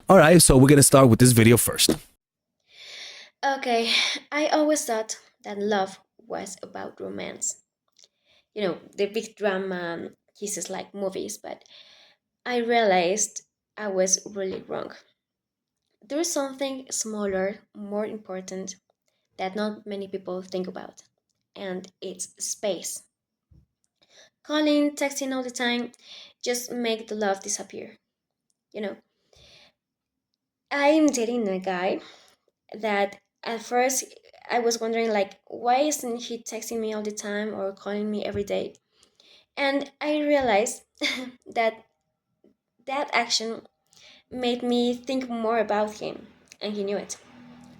All right, so we're gonna start with this video first. Okay, I always thought that love was about romance. The big drama kisses like movies, but I realized I was really wrong. There's something smaller, more important that not many people think about, and it's space. Calling, texting all the time just make the love disappear. You know, I'm dating a guy that at first I was wondering like why isn't he texting me all the time or calling me every day? And I realized that that action made me think more about him, and he knew it.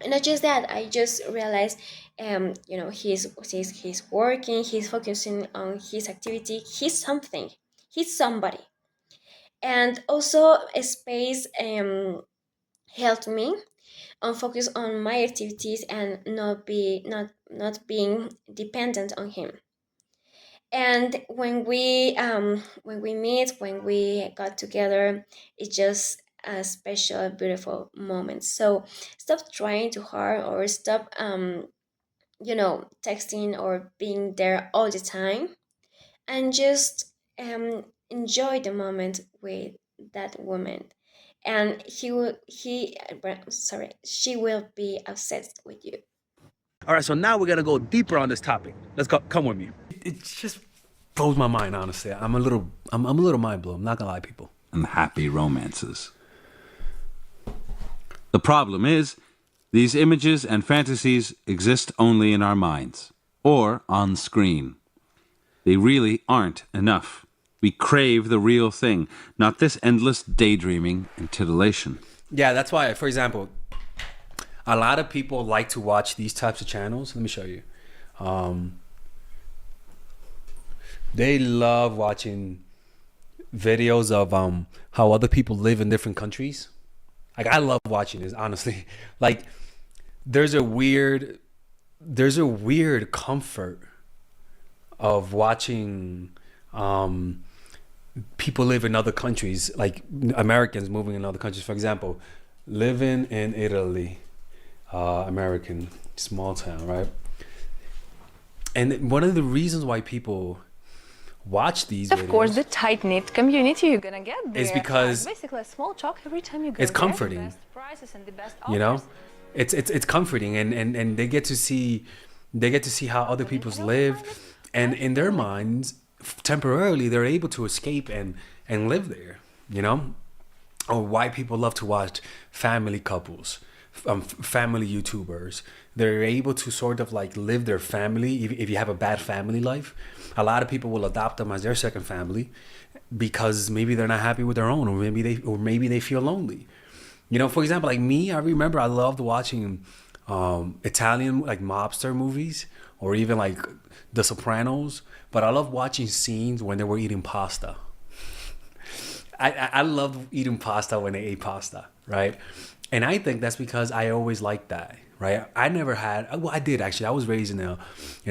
And not just that, I just realized, he's working, he's focusing on his activity, he's something, he's somebody. And also, a space helped me on focus on my activities and not being dependent on him. And when we meet, when we got together, it's just a special beautiful moment. So stop trying too hard, or stop texting or being there all the time, and just enjoy the moment with that woman. And she will be obsessed with you. All right, so now we're gonna go deeper on this topic. Let's go. Come with me. It just blows my mind, honestly. I'm a little mind blown. I'm not gonna lie, people. And happy romances. The problem is, these images and fantasies exist only in our minds, or on screen. They really aren't enough. We crave the real thing, not this endless daydreaming and titillation. Yeah, that's why, for example, a lot of people like to watch these types of channels. Let me show you. They love watching videos of how other people live in different countries. Like, I love watching this, honestly. Like, there's a weird comfort of watching people live in other countries, like Americans moving in other countries. For example, living in Italy, American, small town, right? And one of the reasons why people watch these Of videos, course, the tight-knit community you're gonna get there is because basically a small chalk every time you go it's there, comforting. the best prices and the best you know, offers. it's comforting, and they get to see how other people's live, and in their minds, temporarily they're able to escape and live there. Or why people love to watch family couples, family YouTubers. They're able to sort of like live their family. If you have a bad family life, a lot of people will adopt them as their second family because maybe they're not happy with their own, or maybe they feel lonely. For example, like me, I remember I loved watching Italian like mobster movies, or even like The Sopranos. But I love watching scenes when they were eating pasta. I loved eating pasta when they ate pasta, right? And I think that's because I always liked that, right? I never had, well, I did actually. I was raised in a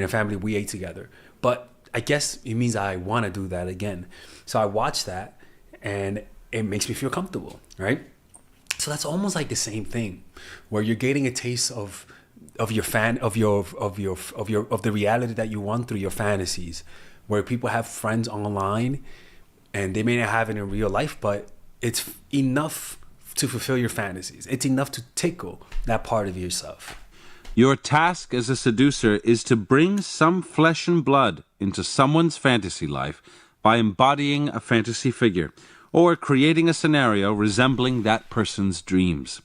family, we ate together. But I guess it means I want to do that again. So I watch that and it makes me feel comfortable, right? So that's almost like the same thing, where you're getting a taste of your the reality that you want through your fantasies, where people have friends online and they may not have it in real life, but it's enough to fulfill your fantasies. It's enough to tickle that part of yourself. Your task as a seducer is to bring some flesh and blood into someone's fantasy life by embodying a fantasy figure or creating a scenario resembling that person's dreams.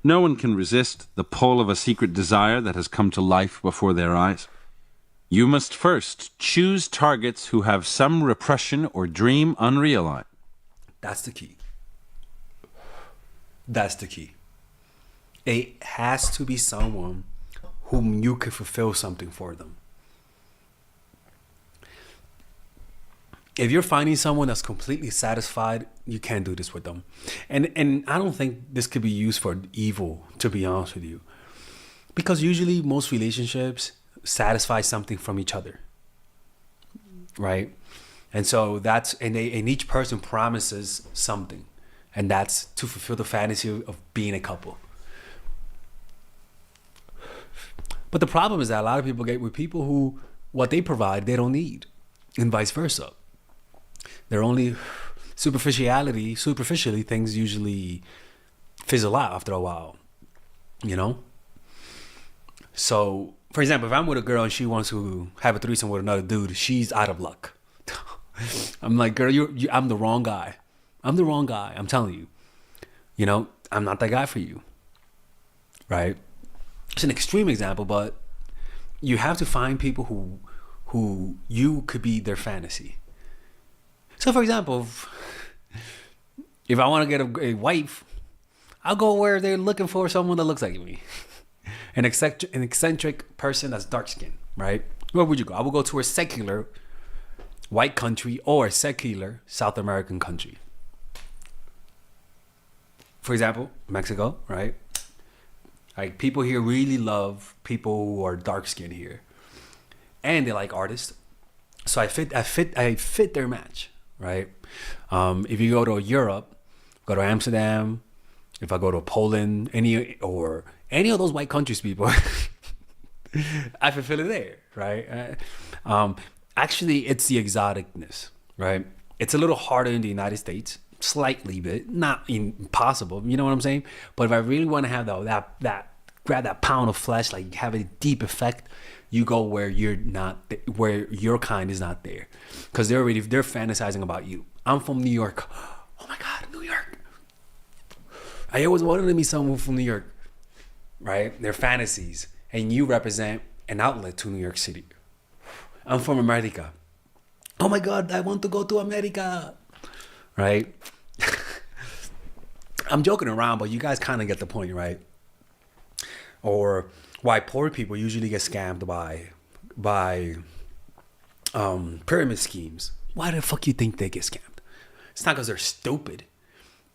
No one can resist the pull of a secret desire that has come to life before their eyes. You must first choose targets who have some repression or dream unrealized. That's the key. That's the key. It has to be someone whom you can fulfill something for them. If you're finding someone that's completely satisfied, you can't do this with them. And I don't think this could be used for evil, to be honest with you. Because usually most relationships satisfy something from each other, right? And so and each person promises something. And that's to fulfill the fantasy of being a couple. But the problem is that a lot of people get with people who what they provide they don't need, and vice versa. They're only superficially things usually fizzle out after a while, you know? So, for example, if I'm with a girl and she wants to have a threesome with another dude, she's out of luck. I'm like, girl, I'm the wrong guy. I'm the wrong guy. I'm telling you. You know, I'm not that guy for you. Right? It's an extreme example, but you have to find people who you could be their fantasy. So, for example, if I want to get a wife, I'll go where they're looking for someone that looks like me. An eccentric person that's dark skinned, right? Where would you go? I would go to a secular white country or a secular South American country. For example, Mexico, right? Like people here really love people who are dark skinned here, and they like artists. So I fit their match, right? If you go to Europe, go to Amsterdam. If I go to Poland, any of those white countries, people, I fulfill it there, right? Actually, it's the exoticness, right? It's a little harder in the United States, slightly bit, not impossible. You know what I'm saying? But if I really want to have that grab that pound of flesh, like have a deep effect, you go where where your kind is not there, because they're fantasizing about you. I'm from New York. Oh my God, New York. I always wanted to meet someone from New York, right? They're fantasies, and you represent an outlet to New York City. I'm from America. Oh my God, I want to go to America, right? I'm joking around, but you guys kind of get the point, right? Or why poor people usually get scammed by pyramid schemes. Why the fuck you think they get scammed? It's not because they're stupid,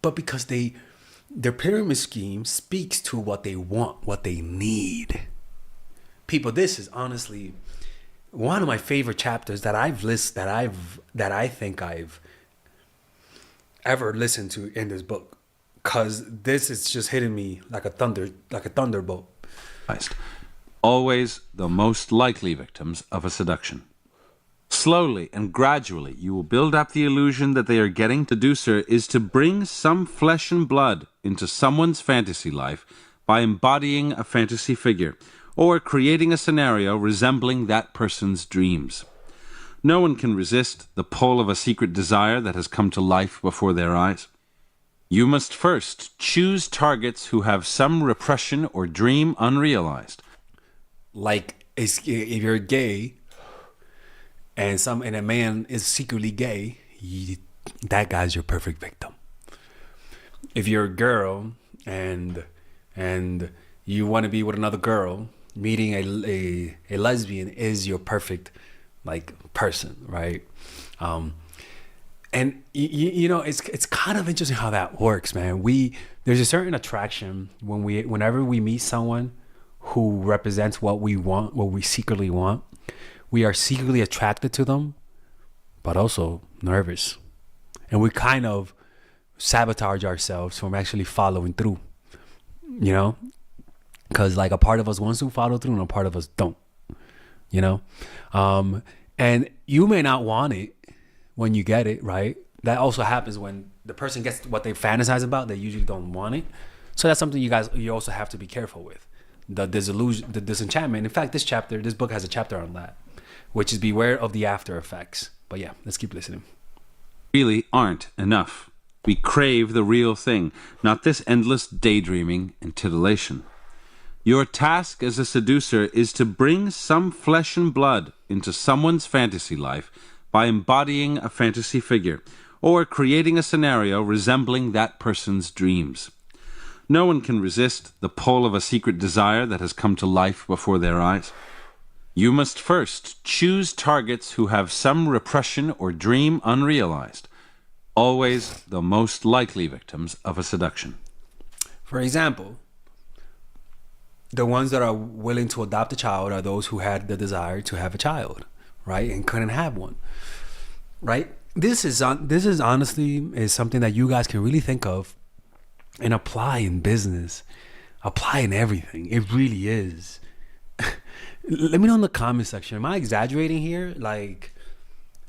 but because their pyramid scheme speaks to what they want, what they need. People, this is honestly one of my favorite chapters that I think I've ever listened to in this book, because this is just hitting me like a thunderbolt. Always the most likely victims of a seduction. Slowly and gradually, you will build up the illusion that they are getting. Seducer is to bring some flesh and blood into someone's fantasy life by embodying a fantasy figure or creating a scenario resembling that person's dreams. No one can resist the pull of a secret desire that has come to life before their eyes. You must first choose targets who have some repression or dream unrealized. Like if you're gay and a man is secretly gay, that guy's your perfect victim. If you're a girl and you want to be with another girl, meeting a lesbian is your perfect person, right? And you know, it's kind of interesting how that works, man. There's a certain attraction whenever we meet someone who represents what we want, what we secretly want. We are secretly attracted to them, but also nervous, and we kind of sabotage ourselves from actually following through. You know, because like a part of us wants to follow through, and a part of us don't. You know, and you may not want it when you get it, right? That also happens when the person gets what they fantasize about. They usually don't want it. So that's something you also have to be careful with. The disillusion, the disenchantment. In fact, this book has a chapter on that, which is beware of the after effects. But yeah, let's keep listening. Really aren't enough. We crave the real thing, not this endless daydreaming and titillation. Your task as a seducer is to bring some flesh and blood into someone's fantasy life by embodying a fantasy figure or creating a scenario resembling that person's dreams. No one can resist the pull of a secret desire that has come to life before their eyes. You must first choose targets who have some repression or dream unrealized. Always the most likely victims of a seduction. For example, the ones that are willing to adopt a child are those who had the desire to have a child, right? And couldn't have one, right? This is honestly is something that you guys can really think of and apply in business, apply in everything. It really is. Let me know in the comment section. Am I exaggerating here? Like,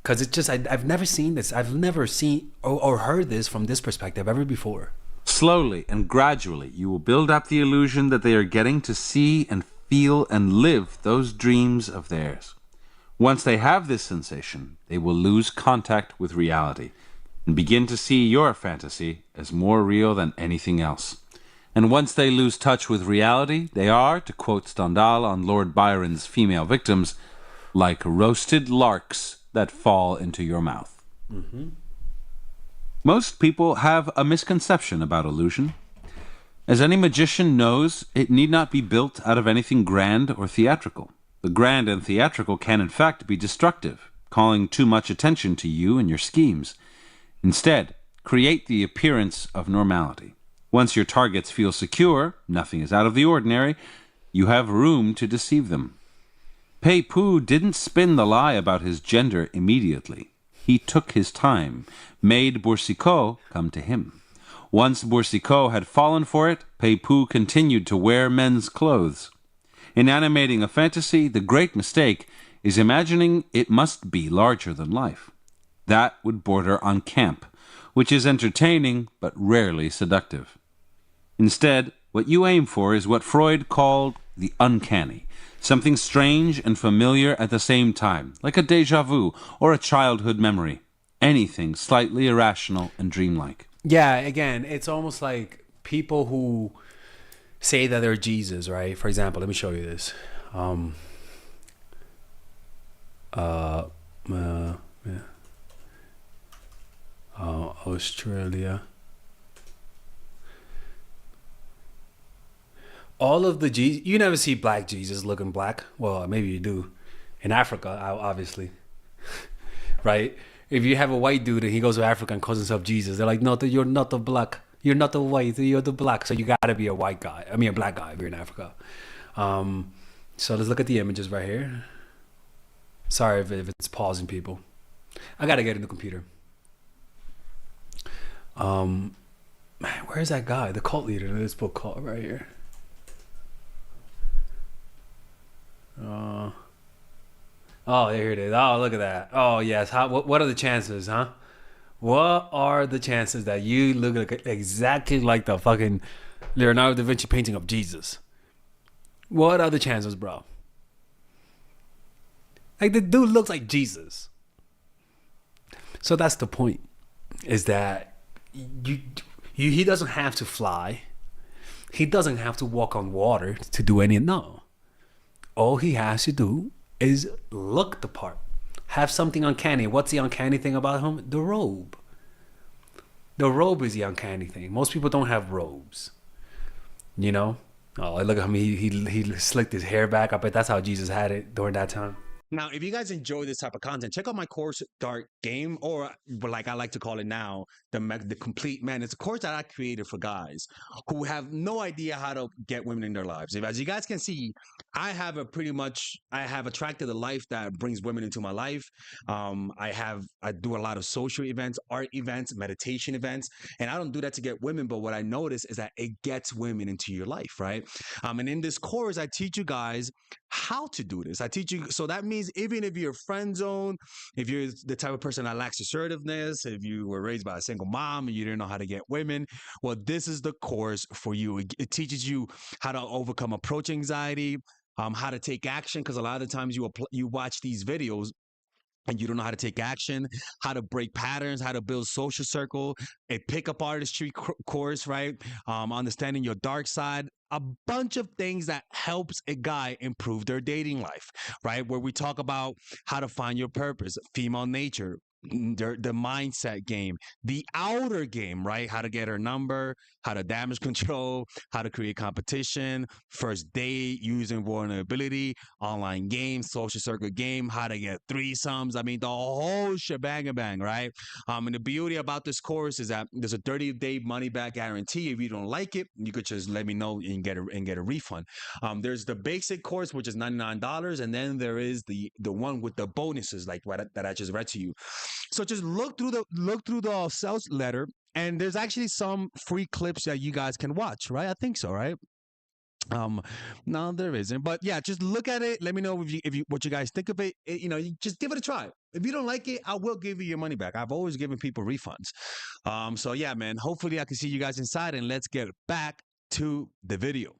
because it's just I've never seen this. I've never seen or heard this from this perspective ever before. Slowly and gradually, you will build up the illusion that they are getting to see and feel and live those dreams of theirs. Once they have this sensation, they will lose contact with reality and begin to see your fantasy as more real than anything else. And once they lose touch with reality, they are, to quote Stendhal on Lord Byron's female victims, like roasted larks that fall into your mouth. Mm-hmm. Most people have a misconception about illusion. As any magician knows, it need not be built out of anything grand or theatrical. The grand and theatrical can in fact be destructive, calling too much attention to you and your schemes. Instead, create the appearance of normality. Once your targets feel secure, nothing is out of the ordinary, you have room to deceive them. Pei Pu didn't spin the lie about his gender immediately. He took his time, made Boursicot come to him. Once Boursicot had fallen for it, Pei Pu continued to wear men's clothes. In animating a fantasy, the great mistake is imagining it must be larger than life. That would border on camp, which is entertaining but rarely seductive. Instead, what you aim for is what Freud called the uncanny, something strange and familiar at the same time, like a déjà vu or a childhood memory, anything slightly irrational and dreamlike. Yeah, again, it's almost like people who say that they're Jesus, right? For example, let me show you this. Australia. All of the Jesus, you never see black Jesus looking black. Well, maybe you do. In Africa, obviously. Right? If you have a white dude and he goes to Africa and calls himself Jesus, they're like, no, you're not the black. You're not the white. You're the black. So you got to be a white guy. I mean, a black guy if you're in Africa. So let's look at the images right here. Sorry if it's pausing, people. I got to get in the computer. Man, where's that guy? The cult leader in this book called right here. Oh, here it is. Oh, look at that. Oh, yes. What are the chances, huh? What are the chances that you look like exactly like the fucking Leonardo Da Vinci painting of Jesus? What are the chances, bro? Like, the dude looks like Jesus. So that's the point, is that he doesn't have to fly. He doesn't have to walk on water to do any, no. All he has to do is look the part. Have something uncanny. What's the uncanny thing about him? The robe. The robe is the uncanny thing. Most people don't have robes. You know? Oh, look at him. He slicked his hair back. I bet that's how Jesus had it during that time. Now, if you guys enjoy this type of content, check out my course, Dark Game, or like I like to call it now, the Complete Man. It's a course that I created for guys who have no idea how to get women in their lives. As you guys can see, I have attracted a life that brings women into my life. I do a lot of social events, art events, meditation events, and I don't do that to get women. But what I notice is that it gets women into your life, right? And in this course, I teach you guys how to do this. I teach you. So that means even if you're friend zone, if you're the type of person that lacks assertiveness, if you were raised by a single mom and you didn't know how to get women, well, this is the course for you. It teaches you how to overcome approach anxiety, how to take action, because a lot of the times you watch these videos and you don't know how to take action, how to break patterns, how to build social circle, a pickup artistry course, right? Understanding your dark side, a bunch of things that helps a guy improve their dating life, right? Where we talk about how to find your purpose, female nature, the mindset game, the outer game, right? How to get her number, how to damage control, how to create competition, first date, using vulnerability, online games, social circle game, how to get threesomes. I mean, the whole shebang, right? And the beauty about this course is that there's a 30-day money back guarantee. If you don't like it, you could just let me know and get a refund. There's the basic course, which is $99, and then there is the one with the bonuses, like that I just read to you. So just look through the sales letter, and there's actually some free clips that you guys can watch, right? I think so, right? No, there isn't, but yeah, just look at it. Let me know if you what you guys think of it. You just give it a try. If you don't like it, I will give you your money back. I've always given people refunds. So yeah, man. Hopefully, I can see you guys inside, and let's get back to the video.